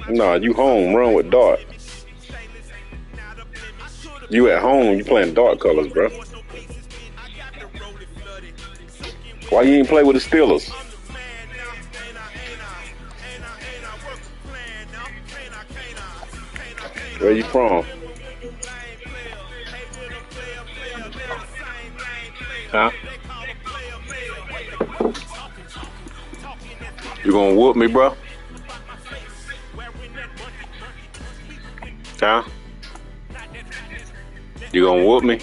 Nah, you home, run with dart. You at home, you playing dark colors, bro. Why you ain't play with the Steelers? Where you from? Huh? You gonna whoop me, bro? Huh? You gonna whoop me?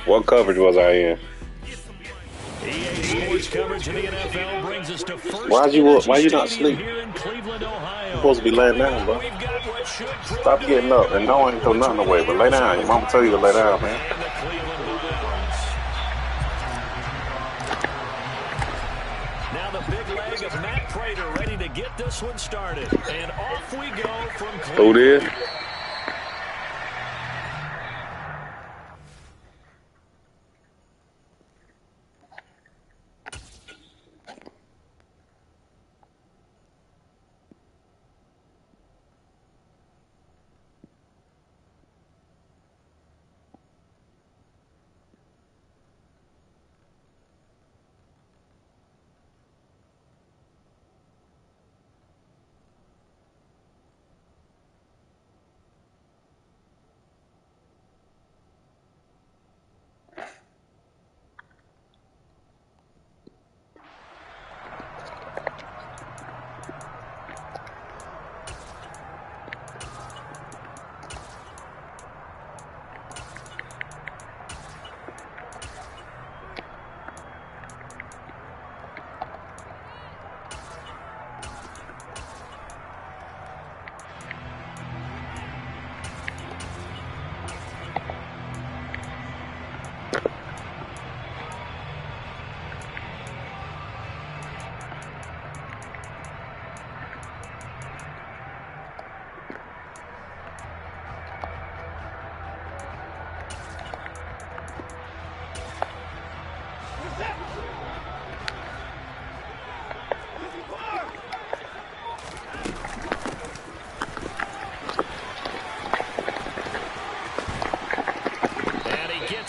What coverage was I in? EA Sports coverage of the NFL brings us to first. Why you not asleep? Here in Cleveland, Ohio. You're supposed to be laying down, bro. Stop getting up. And no, I ain't throw nothing away, but lay down. Your mama tell you to lay down, man. Now the big leg of Matt Prater ready to get this one started. And off we go from Cleveland. Who did?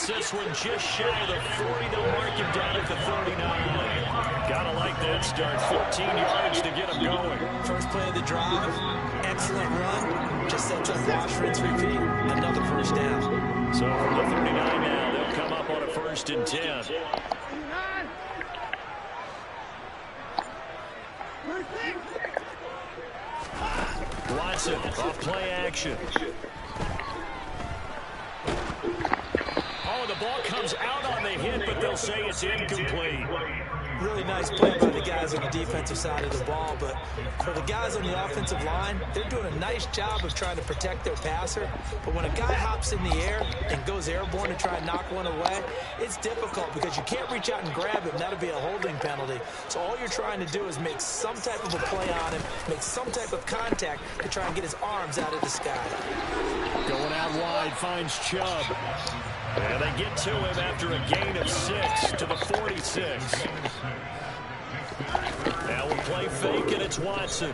This one just shy of the 40. They'll mark him down at the 39. Gotta like that start. 14 yards to get him going. First play of the drive. Excellent run. Just sets up wash, rinse, repeat. Another first down. So from the 39 now, they'll come up on a 1st and 10. Watson off play action. Oh, the ball comes out on the hit, but they'll say it's incomplete. Really nice play by the guys on the defensive side of the ball, but for the guys on the offensive line, they're doing a nice job of trying to protect their passer. But when a guy hops in the air and goes airborne to try and knock one away, it's difficult because you can't reach out and grab him. That'll be a holding penalty. So all you're trying to do is make some type of a play on him, make some type of contact to try and get his arms out of the sky. Going out wide, finds Chubb. And they get to him after a gain of 6 to the 46. Now we'll play fake, and it's Watson.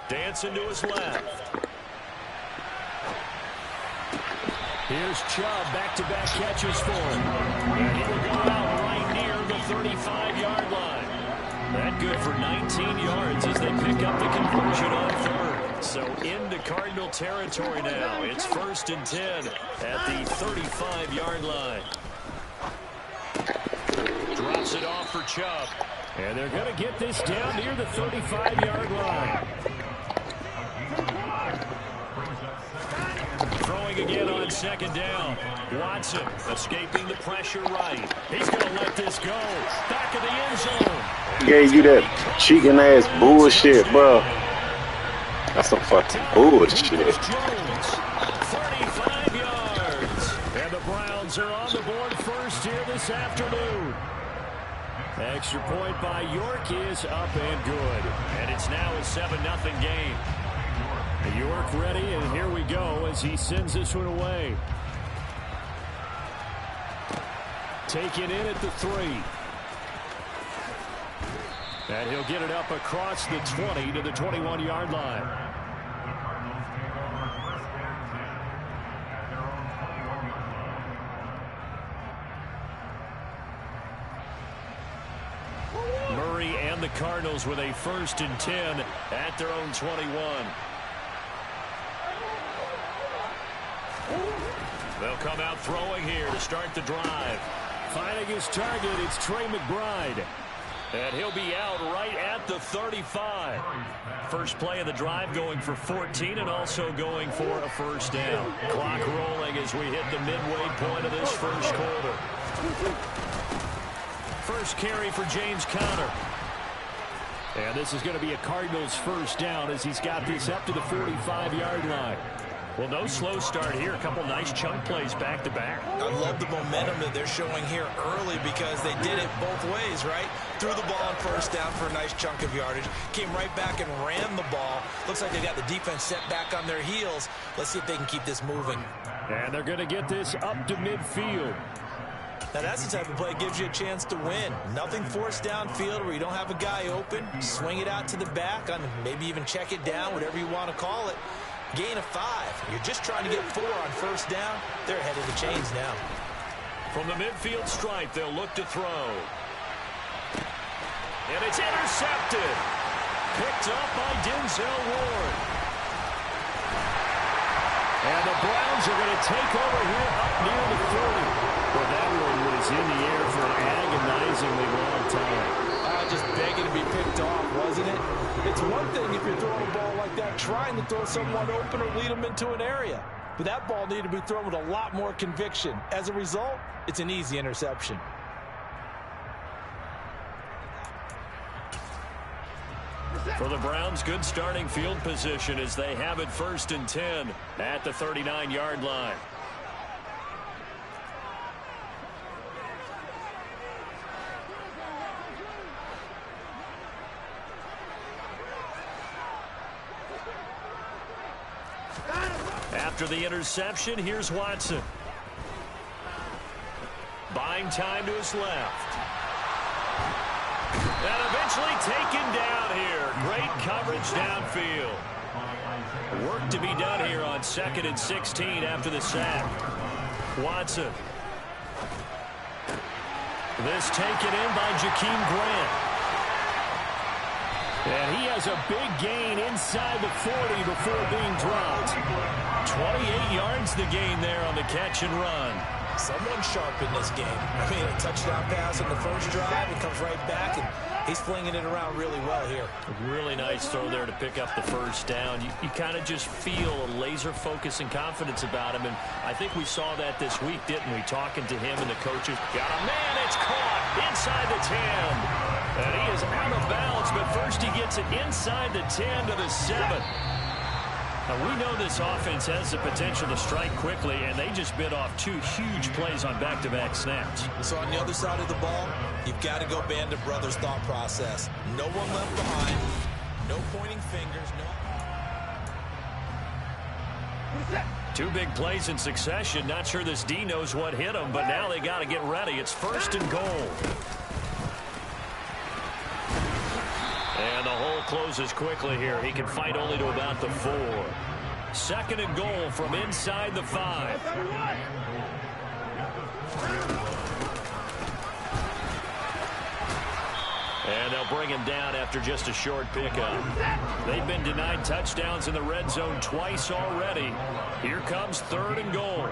Dancing to his left. Here's Chubb, back-to-back catches for him. And he will go out right near the 35-yard line. That good for 19 yards as they pick up the conversion on 3rd. So into Cardinal territory now. It's 1st and 10 at the 35-yard line. Drops it off for Chubb. And they're going to get this down near the 35-yard line. Throwing again on 2nd down. Watson escaping the pressure right. He's going to let this go. Back of the end zone. Gave you that cheating ass bullshit, bro. That's some fucking bullshit. Jones, 35 yards. And the Browns are on the board first here this afternoon. Extra point by York is up and good. And it's now a 7-0 game. York ready, and here we go as he sends this one away. Taken in at the 3. And he'll get it up across the 20 to the 21-yard line. Murray and the Cardinals with a 1st and 10 at their own 21. They'll come out throwing here to start the drive. Finding his target, it's Trey McBride. And he'll be out right at the 35. First play of the drive going for 14 and also going for a 1st down. Clock rolling as we hit the midway point of this 1st quarter. First carry for James Conner. And this is going to be a Cardinals 1st down as he's got this up to the 45-yard line. Well, no slow start here. A couple nice chunk plays back-to-back. I love the momentum that they're showing here early because they did it both ways, right? Threw the ball on 1st down for a nice chunk of yardage. Came right back and ran the ball. Looks like they got the defense set back on their heels. Let's see if they can keep this moving. And they're going to get this up to midfield. Now, that's the type of play that gives you a chance to win. Nothing forced downfield where you don't have a guy open. Swing it out to the back, on maybe even check it down, whatever you want to call it. Gain of 5. You're just trying to get 4 on 1st down. They're ahead of the chains now. From the midfield stripe, they'll look to throw. And it's intercepted. Picked up by Denzel Ward. And the Browns are going to take over here up near the 40. Well, that one was in the air for an agonizingly long time. Just begging to be picked off, wasn't it? It's one thing if you're throwing a ball like that, trying to throw someone open or lead them into an area. But that ball needed to be thrown with a lot more conviction. As a result, it's an easy interception. For the Browns, good starting field position as they have it 1st and 10 at the 39-yard line. After the interception, here's Watson. Buying time to his left. And eventually taken down here. Great coverage downfield. Work to be done here on 2nd and 16 after the sack. Watson. This taken in by Jakeem Grant. And he has a big gain inside the 40 before being dropped. 28 yards the gain there on the catch and run. Someone sharp in this game. I mean, a touchdown pass on the first drive. It comes right back, and he's flinging it around really well here. A really nice throw there to pick up the 1st down. You kind of just feel a laser focus and confidence about him, and I think we saw that this week, didn't we? Talking to him and the coaches. Got a man, it's caught inside the 10. And he is out of bounds, but first he gets it inside the 10 to the 7. Now, we know this offense has the potential to strike quickly, and they just bit off 2 huge plays on back-to-back snaps. So on the other side of the ball, you've got to go Band of Brothers thought process. No one left behind. No pointing fingers. No. 2 big plays in succession. Not sure this D knows what hit him, but now they got to get ready. It's 1st and goal. And the hole closes quickly here. He can fight only to about the 4. 2nd and goal from inside the 5. And they'll bring him down after just a short pickup. They've been denied touchdowns in the red zone twice already. Here comes 3rd and goal.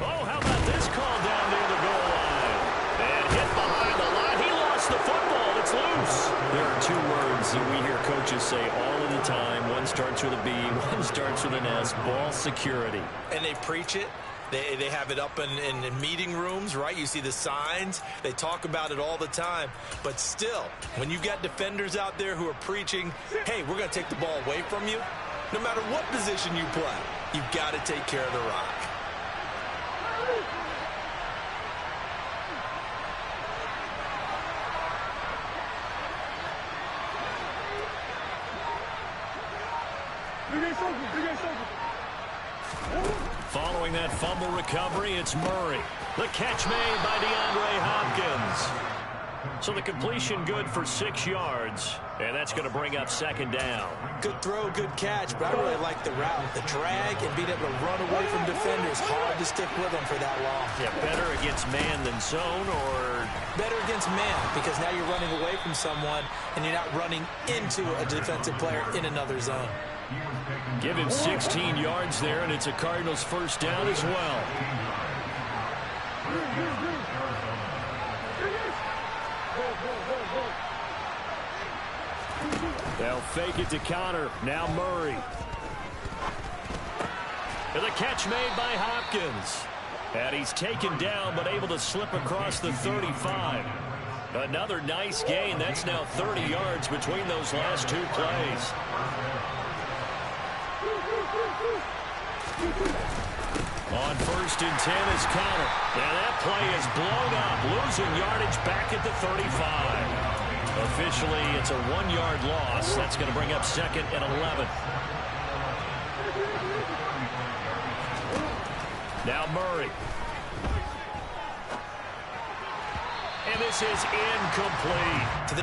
Oh, how about this call down near the goal line? And hit behind the line. He lost the football. It's loose. There are 2 words that we hear coaches say all of the time. One starts with a B, one starts with an S. Ball security. And they preach it. They have it up in meeting rooms, right? You see the signs. They talk about it all the time. But still, when you've got defenders out there who are preaching, hey, we're going to take the ball away from you, no matter what position you play, you've got to take care of the rock. Following that fumble recovery, it's Murray. The catch made by DeAndre Hopkins. So the completion good for 6 yards, and that's going to bring up 2nd down. Good throw, good catch, but I really like the route. The drag and being able to run away from defenders. Hard to stick with them for that long. Yeah, better against man than zone, or? Better against man, because now you're running away from someone, and you're not running into a defensive player in another zone. Give him 16 yards there, and it's a Cardinals 1st down as well. They'll fake it to Connor. Now Murray. And the catch made by Hopkins. And he's taken down, but able to slip across the 35. Another nice gain. That's now 30 yards between those last 2 plays. On 1st and 10 is Connor. And that play is blown up, losing yardage back at the 35. Officially, it's a 1-yard loss. That's going to bring up 2nd and 11. Now Murray. And this is incomplete.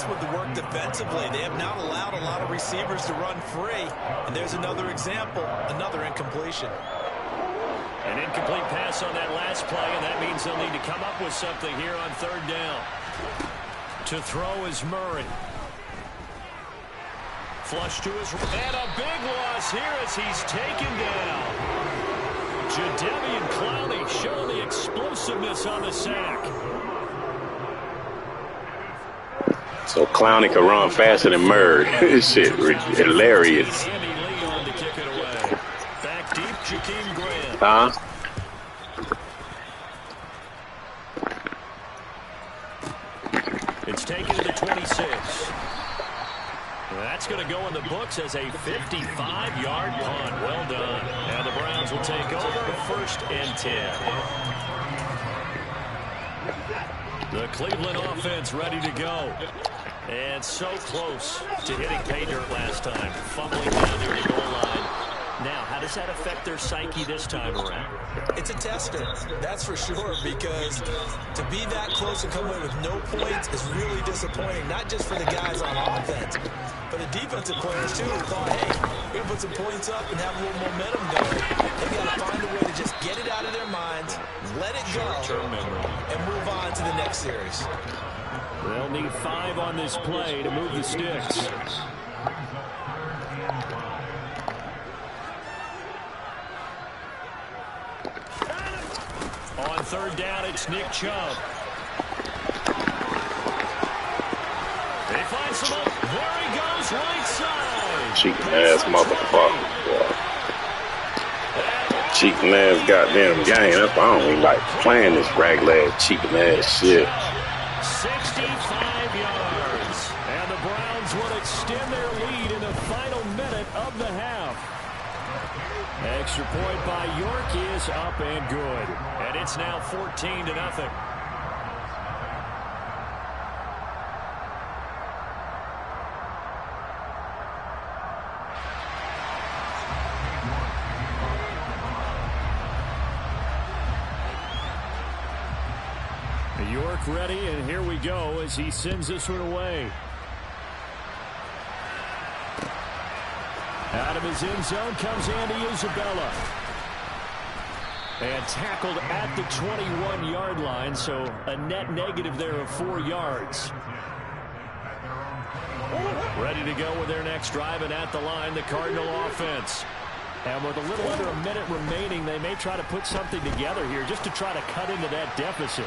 With the work defensively, they have not allowed a lot of receivers to run free. And there's another example, another incompletion. An incomplete pass on that last play, and that means they'll need to come up with something here on 3rd down. To throw is Murray. Flush to his right. And a big loss here as he's taken down. Jadeveon Clowney showing the explosiveness on the sack. So Clowney can run faster than Murray. This shit hilarious. Back deep, Jakeem Grant. Huh? It's taken to the 26. That's going to go in the books as a 55-yard punt. Well done. And the Browns will take over 1st and 10. The Cleveland offense ready to go. And so close to hitting pay dirt last time. Fumbling down near the goal line. Now, how does that affect their psyche this time around? It's a tester, that's for sure, because to be that close and come away with no points is really disappointing, not just for the guys on offense, but the defensive players, too, who thought, hey, we're going to put some points up and have a little momentum going. They've got to find a way to just get it out of their minds, let it go, and move on to the next series. They'll need 5 on this play to move the sticks. On 3rd down, it's Nick Chubb. They find some up. There he goes, right side. Cheating ass motherfucker. Cheating ass goddamn game. That's why I don't even like playing this raglag cheating ass shit. 65 yards. And the Browns will extend their lead in the final minute of the half. Extra point by York is up and good. And it's now 14-0. York ready, and here we go as he sends this one away. Out of his end zone comes Andy Isabella. And tackled at the 21-yard line, so a net negative there of 4 yards. Ready to go with their next drive, and at the line, the Cardinal offense. And with a little under a minute remaining, they may try to put something together here just to try to cut into that deficit.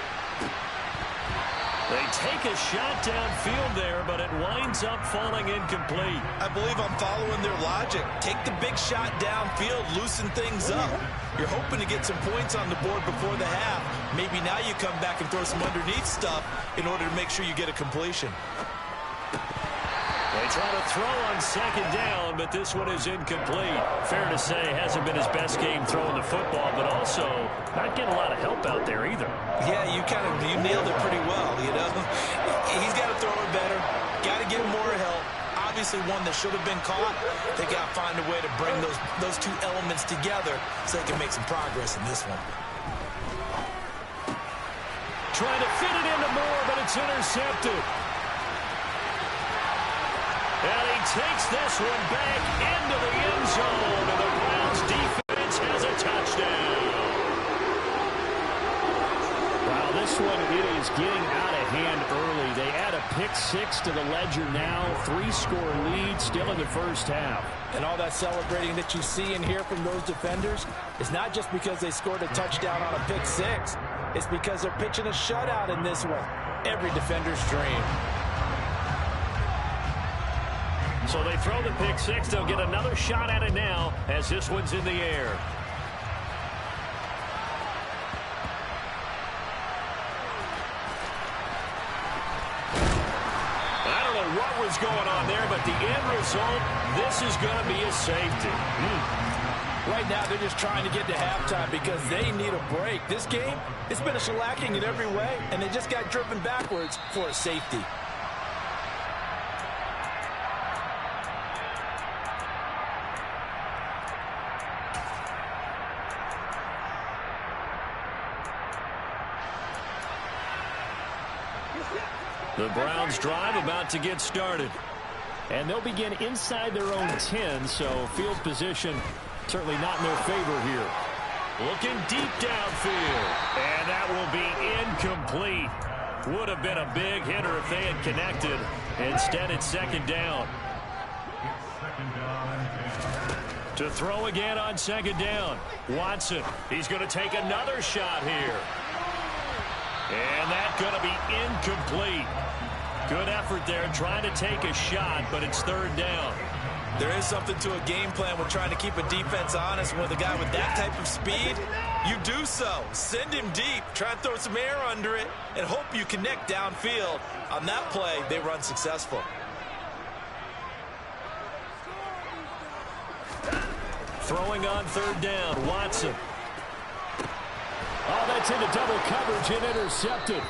They take a shot downfield there, but it winds up falling incomplete. I believe I'm following their logic. Take the big shot downfield, loosen things up. You're hoping to get some points on the board before the half. Maybe now you come back and throw some underneath stuff in order to make sure you get a completion. They try to throw on second down, but this one is incomplete. Fair to say, hasn't been his best game throwing the football, but also not getting a lot of help out there either. Yeah, you nailed it pretty well, you know. He's got to throw it better. Got to get him more help. Obviously one that should have been caught. They got to find a way to bring those two elements together so they can make some progress in this one. Trying to fit it into Moore, but it's intercepted. And he takes this one back into the end zone, and the Browns defense has a touchdown. Wow, this one, it is getting out of hand early. They add a pick-6 to the ledger now. 3-score lead still in the first half. And all that celebrating that you see and hear from those defenders is not just because they scored a touchdown on a pick-6. It's because they're pitching a shutout in this one. Every defender's dream. So they throw the pick-6. They'll get another shot at it now as this one's in the air. I don't know what was going on there, but the end result, this is going to be a safety. Right now, they're just trying to get to halftime because they need a break. This game, it's been a shellacking in every way, and they just got driven backwards for a safety. The Browns drive about to get started. And they'll begin inside their own 10, so field position certainly not in their favor here. Looking deep downfield. And that will be incomplete. Would have been a big hitter if they had connected. Instead, it's second down. To throw again on second down. Watson, he's going to take another shot here. And that's going to be incomplete. Good effort there trying to take a shot, but it's third down. There is something to a game plan with trying to keep a defense honest. With a guy with that type of speed, you do so. Send him deep. Try and throw some air under it and hope you connect downfield. On that play, they were unsuccessful. Throwing on third down, Watson. Oh, that's into double coverage and intercepted.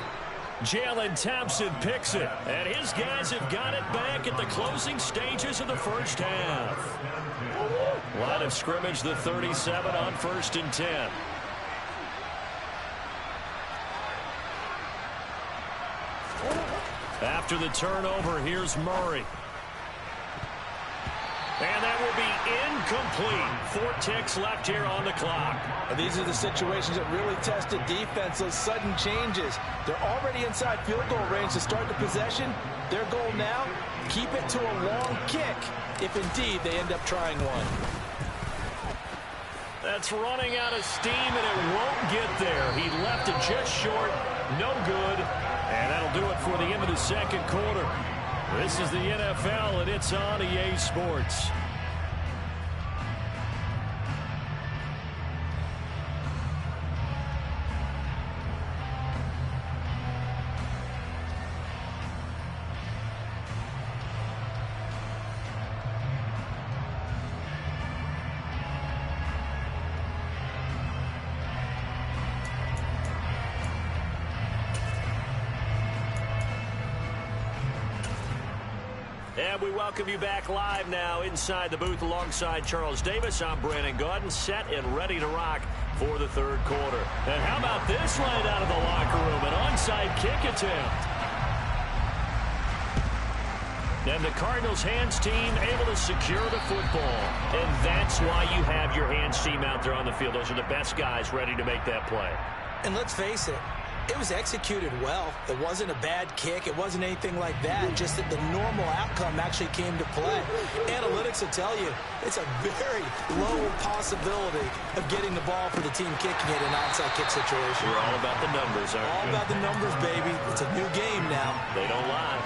Jalen Thompson picks it, and his guys have got it back at the closing stages of the first half. Line of scrimmage, the 37 on 1st and 10. After the turnover, here's Murray. And that will be incomplete. 4 ticks left here on the clock. These are the situations that really test a defense, those sudden changes. They're already inside field goal range to start the possession. Their goal now, keep it to a long kick, if indeed they end up trying one. That's running out of steam, and it won't get there. He left it just short, no good, and that'll do it for the end of the second quarter. This is the NFL, and it's on EA Sports. And we welcome you back live now inside the booth alongside Charles Davis. I'm Brandon Gaudin, set and ready to rock for the third quarter. And how about this right out of the locker room? An onside kick attempt. And the Cardinals' hands team able to secure the football. And that's why you have your hands team out there on the field. Those are the best guys ready to make that play. And let's face it, it was executed well. It wasn't a bad kick. It wasn't anything like that. Just that the normal outcome actually came to play. Analytics will tell you it's a very low possibility of getting the ball for the team kicking it in an onside kick situation. We're all about the numbers, aren't we? All about the numbers, baby. It's a new game now. They don't lie.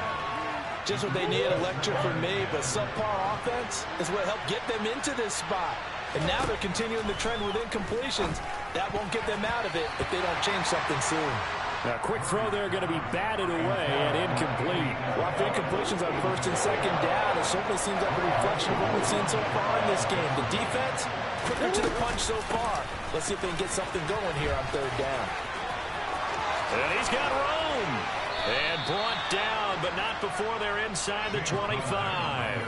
Just what they need, a lecture from me, but subpar offense is what helped get them into this spot. And now they're continuing the trend with incompletions. That won't get them out of it if they don't change something soon. A quick throw there going to be batted away and incomplete. Well, after incompletions on first and second down, it certainly seems like a reflection of what we've seen so far in this game. The defense, quicker to the punch so far. Let's see if they can get something going here on third down. And he's got room. And brought down, but not before they're inside the 25.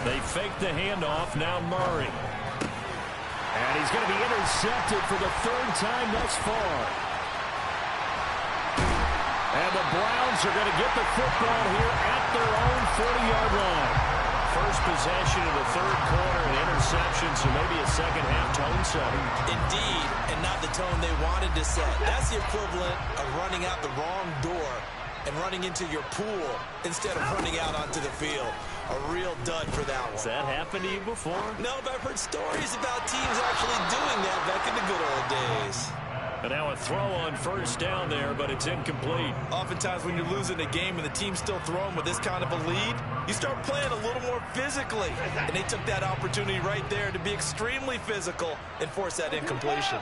They fake the handoff. Now Murray. And he's going to be intercepted for the third time thus far. And the Browns are going to get the football here at their own 40-yard line. First possession of the third quarter, an interception, so maybe a second-half tone setter. Indeed, and not the tone they wanted to set. That's the equivalent of running out the wrong door and running into your pool instead of running out onto the field. A real dud for that one. Has that happened to you before? No, but I've heard stories about teams actually doing that back in the good old days. And now a throw on first down there, but it's incomplete. Oftentimes when you're losing a game and the team's still throwing with this kind of a lead, you start playing a little more physically. And they took that opportunity right there to be extremely physical and force that incompletion.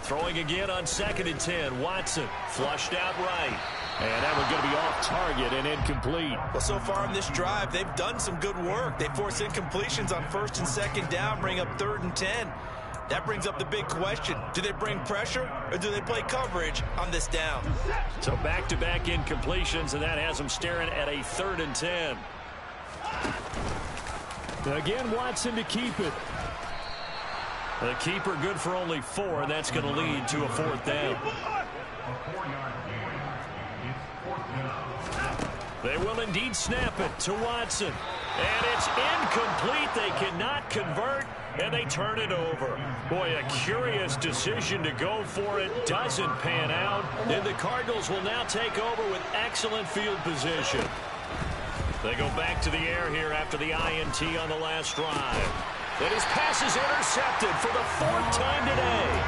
Throwing again on 2nd and 10. Watson flushed out right. And that one's going to be off target and incomplete. Well, so far in this drive, they've done some good work. They force incompletions on first and second down, bring up 3rd and 10. That brings up the big question. Do they bring pressure or do they play coverage on this down? So back-to-back incompletions, and that has them staring at a 3rd and 10. Again, Watson to keep it. The keeper good for only 4, and that's going to lead to a 4th down. They will indeed snap it to Watson. And it's incomplete. They cannot convert, and they turn it over. Boy, a curious decision to go for it. Doesn't pan out. And the Cardinals will now take over with excellent field position. They go back to the air here after the INT on the last drive. And his pass is intercepted for the 4th time today.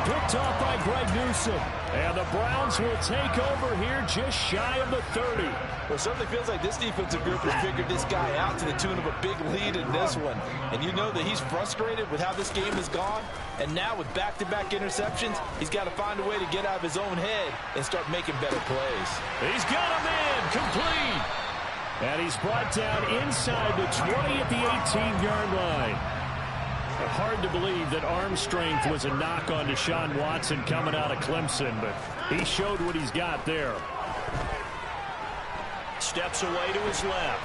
Picked off by Greg Newsome. And the Browns will take over here just shy of the 30. Well, it certainly feels like this defensive group has figured this guy out to the tune of a big lead in this one. And you know that he's frustrated with how this game has gone. And now with back-to-back interceptions, he's got to find a way to get out of his own head and start making better plays. He's got a man complete. And he's brought down inside the 20 at the 18-yard line. Hard to believe that arm strength was a knock on Deshaun Watson coming out of Clemson, but he showed what he's got there. Steps away to his left.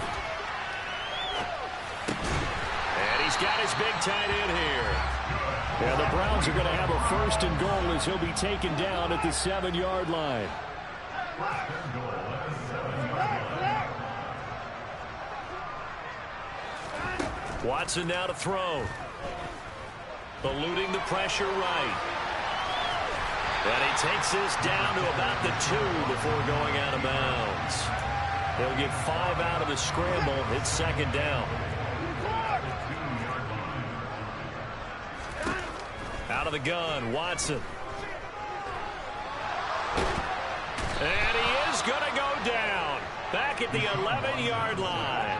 And he's got his big tight end here. Yeah, the Browns are going to have a 1st and goal as he'll be taken down at the 7-yard line. Watson now to throw. Eluding the pressure right. And he takes this down to about the 2 before going out of bounds. He'll get 5 out of the scramble. It's 2nd down. Out of the gun, Watson. And he is going to go down. Back at the 11-yard line.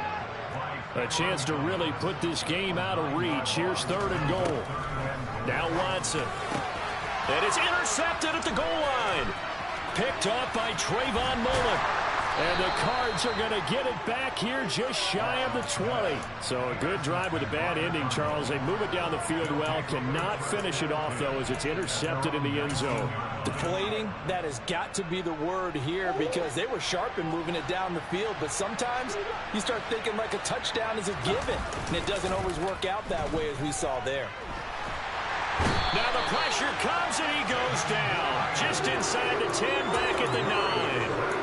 A chance to really put this game out of reach. Here's 3rd and goal. Now Watson. And it's intercepted at the goal line. Picked off by Trayvon Mullen. And the Cards are going to get it back here just shy of the 20. So a good drive with a bad ending, Charles. They move it down the field well. Cannot finish it off, though, as it's intercepted in the end zone. Deflating, that has got to be the word here because they were sharp in moving it down the field. But sometimes you start thinking like a touchdown is a given. And it doesn't always work out that way as we saw there. Now the pressure comes and he goes down. Just inside the 10, back at the 9.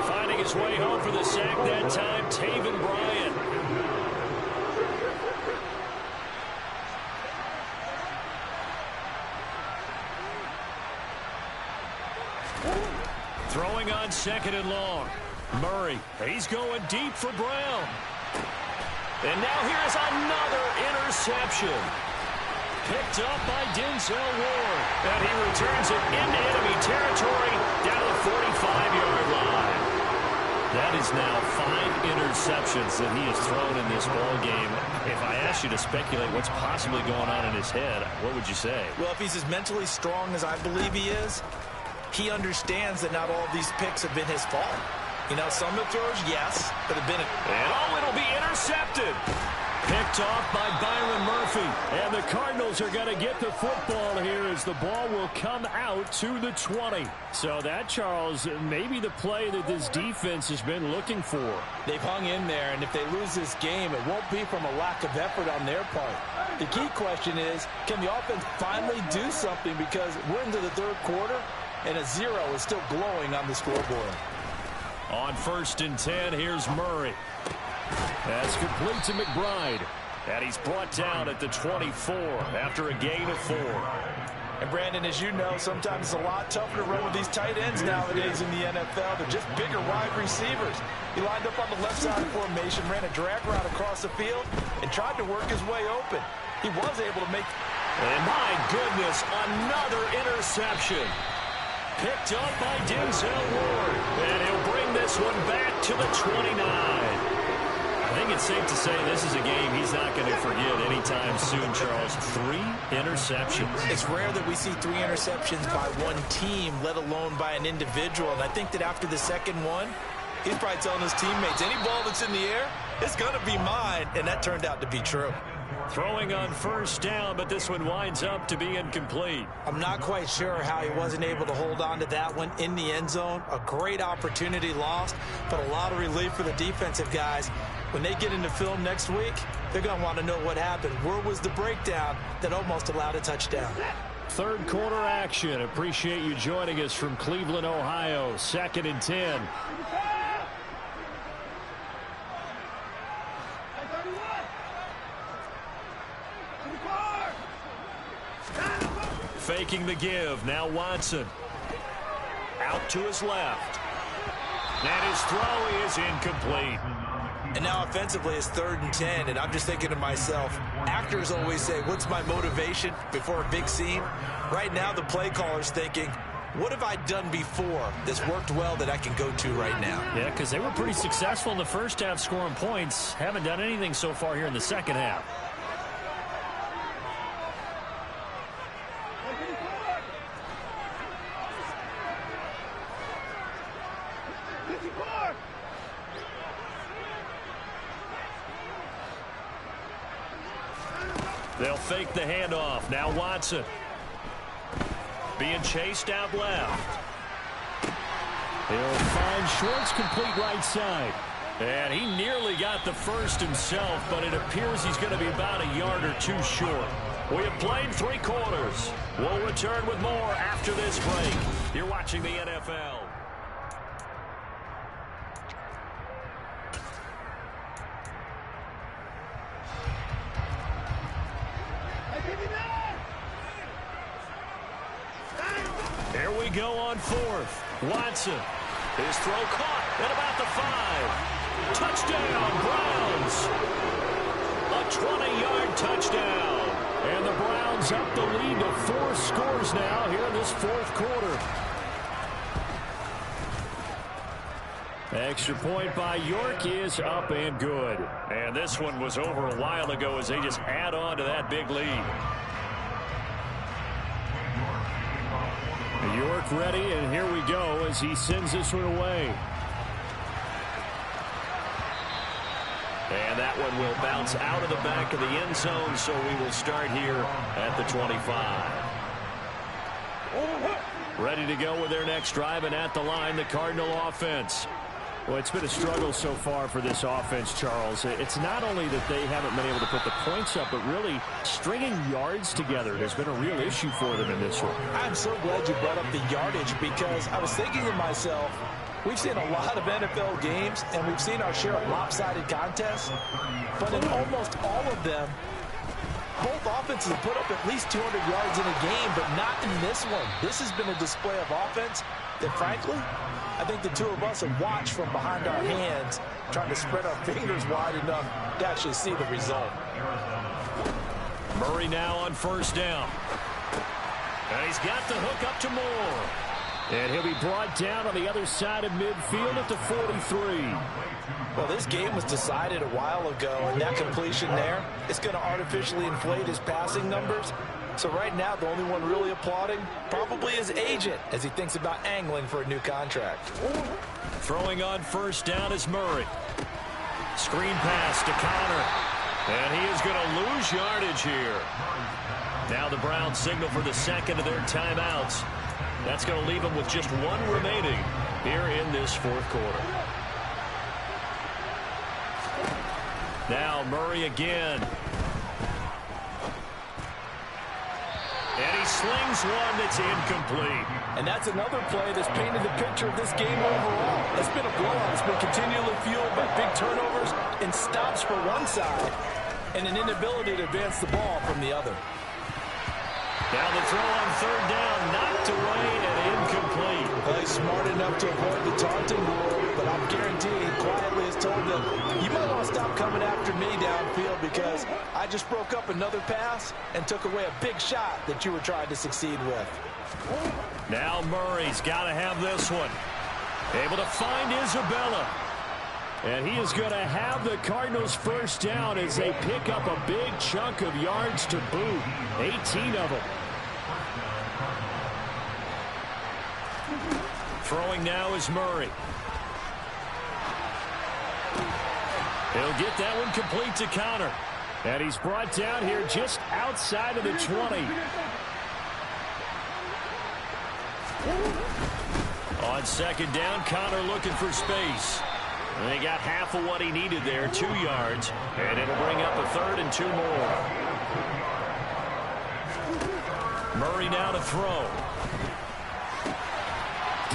Finding his way home for the sack that time, Taven Bryan. Throwing on 2nd and long. Murray, he's going deep for Brown. And now here's another interception. Picked up by Denzel Ward. And he returns it into enemy territory down the 45-yard line. That is now 5 interceptions that he has thrown in this ball game. If I asked you to speculate what's possibly going on in his head, what would you say? Well, if he's as mentally strong as I believe he is, he understands that not all of these picks have been his fault. You know, some of the throws, yes, but have been... And it'll be intercepted. Picked off by Byron Murphy. And the Cardinals are going to get the football here as the ball will come out to the 20. So that, Charles, maybe the play that this defense has been looking for. They've hung in there, and if they lose this game, it won't be from a lack of effort on their part. The key question is, can the offense finally do something? Because we're into the third quarter, and a 0 is still glowing on the scoreboard. On 1st and 10, here's Murray. That's complete to McBride. And he's brought down at the 24 after a gain of 4. And, Brandon, as you know, sometimes it's a lot tougher to run with these tight ends nowadays in the NFL. They're just bigger wide receivers. He lined up on the left side of the formation, ran a drag route across the field, and tried to work his way open. He was able to make... And, my goodness, another interception. Picked up by Denzel Ward. And he'll bring this one back to the 29. I think it's safe to say this is a game he's not going to forget anytime soon, Charles. 3 interceptions. It's rare that we see 3 interceptions by one team, let alone by an individual. And I think that after the second one, he's probably telling his teammates, any ball that's in the air, it's going to be mine. And that turned out to be true. Throwing on 1st down, but this one winds up to be incomplete. I'm not quite sure how he wasn't able to hold on to that one in the end zone. A great opportunity lost, but a lot of relief for the defensive guys. When they get into film next week, they're going to want to know what happened. Where was the breakdown that almost allowed a touchdown? Third quarter action. Appreciate you joining us from Cleveland, Ohio. 2nd and 10. Faking the give. Now Watson. Out to his left. And his throw is incomplete. And now offensively it's 3rd and 10, and I'm just thinking to myself, actors always say, what's my motivation before a big scene? Right now the play caller's thinking, what have I done before that's worked well that I can go to right now? Yeah, because they were pretty successful in the first half scoring points. Haven't done anything so far here in the second half. They'll fake the handoff. Now Watson. Being chased out left. He'll find Schwartz complete right side. And he nearly got the first himself, but it appears he's going to be about a yard or 2 short. We have played 3 quarters. We'll return with more after this break. You're watching the NFL. Here we go on 4th. Watson. His throw caught at about the 5. Touchdown, Browns. A 20-yard touchdown. And the Browns up the lead to 4 scores now here in this 4th quarter. Extra point by York is up and good. And this one was over a while ago as they just add on to that big lead. York ready, and here we go as he sends this one away. And that one will bounce out of the back of the end zone, so we will start here at the 25. Ready to go with their next drive, and at the line, the Cardinal offense. Well, it's been a struggle so far for this offense, Charles. It's not only that they haven't been able to put the points up, but really stringing yards together has been a real issue for them in this one. I'm so glad you brought up the yardage, because I was thinking to myself, we've seen a lot of NFL games, and we've seen our share of lopsided contests, but in almost all of them, both offenses have put up at least 200 yards in a game, but not in this one. This has been a display of offense that, frankly, I think the 2 of us have watched from behind our hands, trying to spread our fingers wide enough to actually see the result. Murray now on 1st down. And he's got the hook up to Moore. And he'll be brought down on the other side of midfield at the 43. Well, this game was decided a while ago, and that completion there is going to artificially inflate his passing numbers. So right now, the only one really applauding probably his agent as he thinks about angling for a new contract. Throwing on first down is Murray. Screen pass to Connor. And he is going to lose yardage here. Now the Browns signal for the second of their timeouts. That's going to leave them with just one remaining here in this fourth quarter. Now Murray again. And he slings one that's incomplete. And that's another play that's painted the picture of this game overall. It's been a blowout. It's been continually fueled by big turnovers and stops for one side and an inability to advance the ball from the other. Now the throw on third down, knocked away and incomplete. Well, he's smart enough to avoid the taunting rule, but I'm guaranteeing he quietly has told them, you might want to stop coming after me downfield because I just broke up another pass and took away a big shot that you were trying to succeed with. Now Murray's got to have this one. Able to find Isabella. And he is going to have the Cardinals first down as they pick up a big chunk of yards to boot. 18 of them. Throwing now is Murray. He'll get that one complete to Connor. And he's brought down here just outside of the 20. On second down, Connor looking for space. And they got half of what he needed there, 2 yards. And it'll bring up a third and 2 more. Murray now to throw.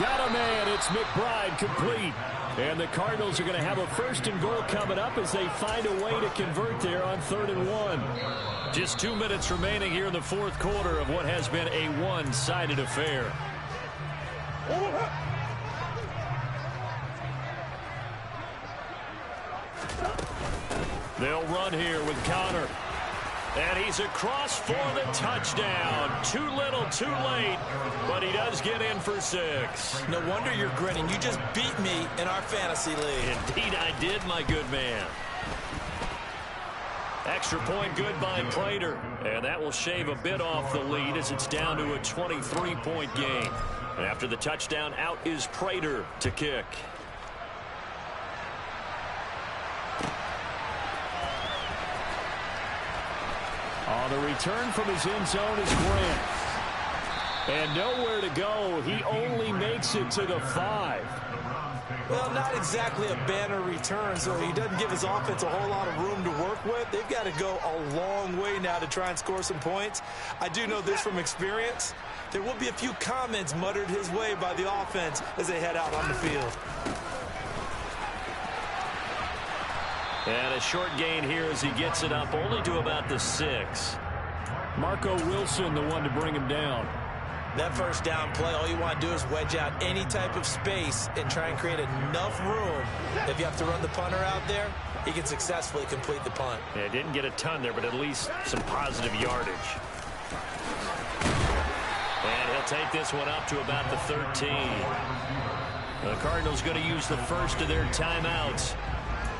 Got a man. It's McBride complete. And the Cardinals are going to have a first and goal coming up as they find a way to convert there on 3rd and 1. Just 2 minutes remaining here in the fourth quarter of what has been a one-sided affair. They'll run here with Connor. And he's across for the touchdown. Too little, too late. But he does get in for 6. No wonder you're grinning. You just beat me in our fantasy league. Indeed I did, my good man. Extra point good by Prater. And that will shave a bit off the lead as it's down to a 23-point game. And after the touchdown, out is Prater to kick. On the return from his end zone is Grant. And nowhere to go. He only makes it to the 5. Well, not exactly a banner return, so he doesn't give his offense a whole lot of room to work with. They've got to go a long way now to try and score some points. I do know this from experience. There will be a few comments muttered his way by the offense as they head out on the field. And a short gain here as he gets it up only to about the 6. Marco Wilson, the one to bring him down. That first down play, all you want to do is wedge out any type of space and try and create enough room. If you have to run the punter out there, he can successfully complete the punt. Yeah, didn't get a ton there, but at least some positive yardage. And he'll take this one up to about the 13. The Cardinals going to use the first of their timeouts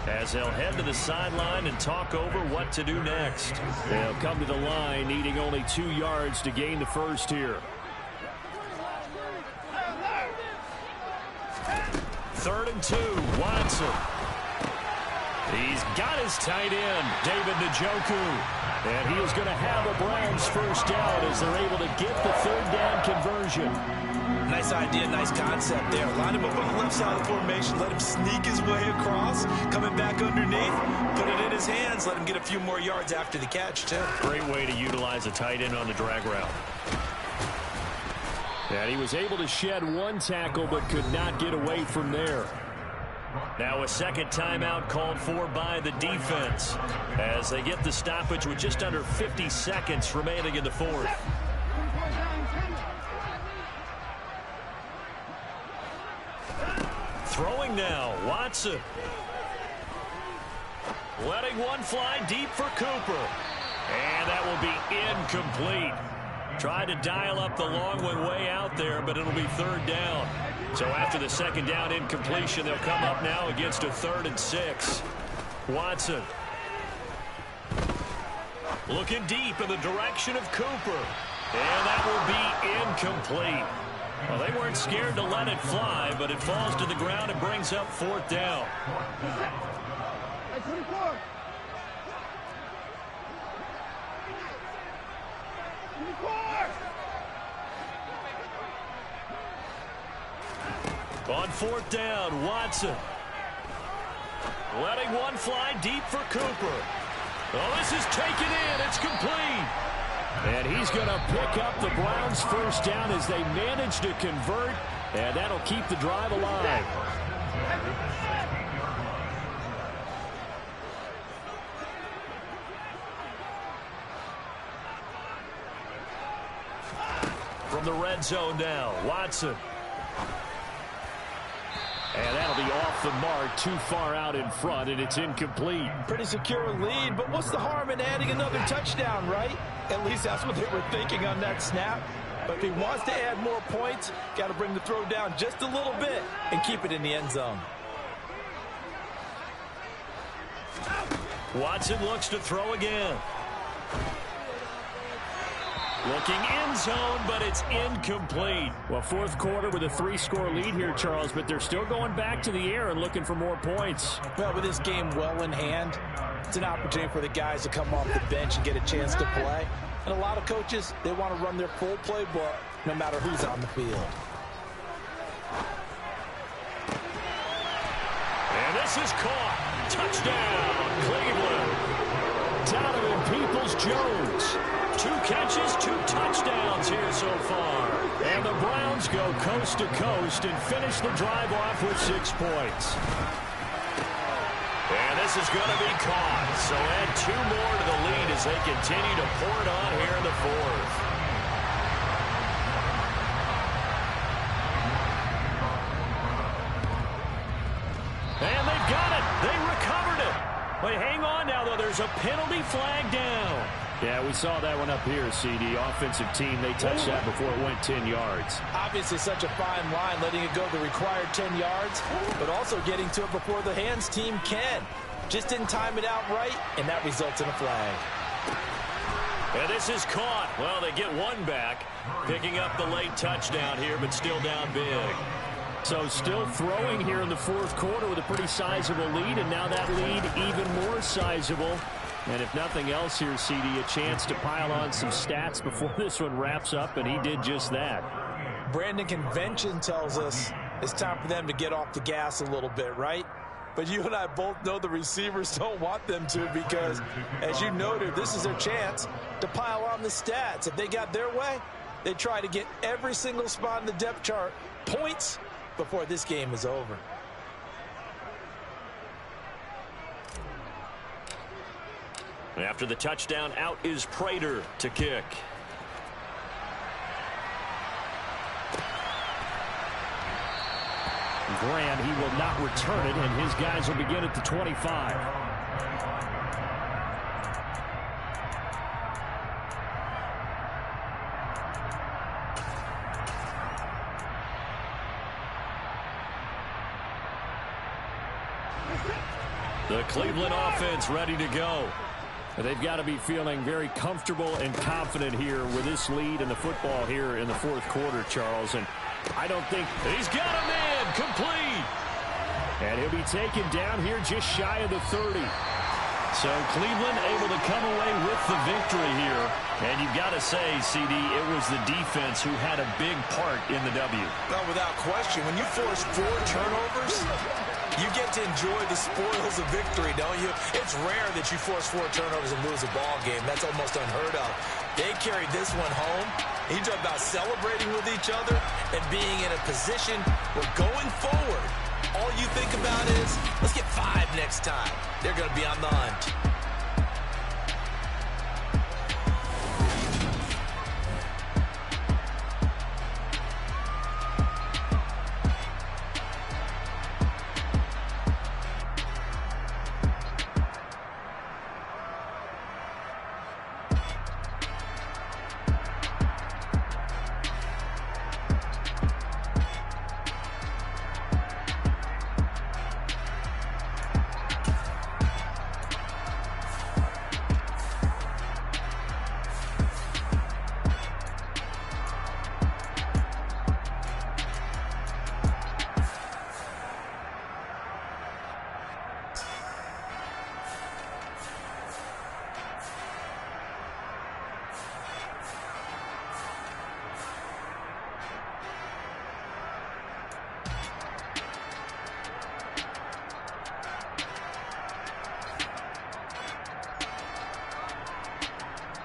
as they'll head to the sideline and talk over what to do next. They'll come to the line needing only 2 yards to gain the first here. 3rd and 2, Watson. He's got his tight end, David Njoku. And he is going to have the Browns first down as they're able to get the 3rd down conversion. Nice idea, nice concept there. Line him up on the left side of the formation, let him sneak his way across, coming back underneath, put it in his hands, let him get a few more yards after the catch, too. Great way to utilize a tight end on the drag route. And he was able to shed 1 tackle but could not get away from there. Now a second timeout called for by the defense as they get the stoppage with just under 50 seconds remaining in the fourth. Throwing now, Watson. Letting one fly deep for Cooper. And that will be incomplete. Tried to dial up the long one way out there, but it'll be third down. So after the second down incompletion, they'll come up now against a 3rd and 6. Watson. Looking deep in the direction of Cooper. And that will be incomplete. Well, they weren't scared to let it fly, but it falls to the ground and brings up 4th down. On 4th down, Watson. Letting one fly deep for Cooper. Oh, this is taken in. It's complete. And he's going to pick up the Browns' 1st down as they manage to convert, and that'll keep the drive alive. From the red zone now, Watson. And that'll be off the mark, too far out in front, and it's incomplete. Pretty secure lead, but what's the harm in adding another touchdown, right? At least that's what they were thinking on that snap. But if he wants to add more points, got to bring the throw down just a little bit and keep it in the end zone. Watson looks to throw again. Looking end zone, but it's incomplete. Well, 4th quarter with a 3-score lead here, Charles, but they're still going back to the air and looking for more points. Well, with this game well in hand, it's an opportunity for the guys to come off the bench and get a chance to play. And a lot of coaches, they want to run their full playbook no matter who's on the field. And this is caught. Touchdown, Cleveland. Donovan Peoples-Jones. 2 catches, 2 touchdowns here so far. And the Browns go coast to coast and finish the drive off with 6 points. And this is going to be caught. So add 2 more to the lead as they continue to pour it on here in the 4th. And they've got it. They recovered it. Wait, hang on now, though. There's a penalty flag down. Yeah, we saw that one up here, CD. Offensive team, they touched that before it went 10 yards. Obviously such a fine line, letting it go the required 10 yards, but also getting to it before the hands team can. Just didn't time it out right, and that results in a flag. And this is caught. Well, they get 1 back, picking up the late touchdown here, but still down big. So still throwing here in the 4th quarter with a pretty sizable lead, and now that lead even more sizable. And if nothing else here, CD, a chance to pile on some stats before this one wraps up, and he did just that. Brandon, convention tells us it's time for them to get off the gas a little bit, right? But you and I both know the receivers don't want them to because, as you noted, this is their chance to pile on the stats. If they got their way, they try to get every single spot in the depth chart points before this game is over. After the touchdown, out is Prater to kick. Graham, he will not return it, and his guys will begin at the 25. The Cleveland offense ready to go. They've got to be feeling very comfortable and confident here with this lead in the football here in the 4th quarter, Charles. And I don't think he's got a man complete. And he'll be taken down here just shy of the 30. So Cleveland able to come away with the victory here. And you've got to say, CD, it was the defense who had a big part in the W. Well, without question, when you force 4 turnovers, you get to enjoy the spoils of victory, don't you? It's rare that you force 4 turnovers and lose a ball game. That's almost unheard of. They carried this one home. You talk about celebrating with each other and being in a position where going forward, all you think about is, let's get 5 next time. They're going to be on the hunt.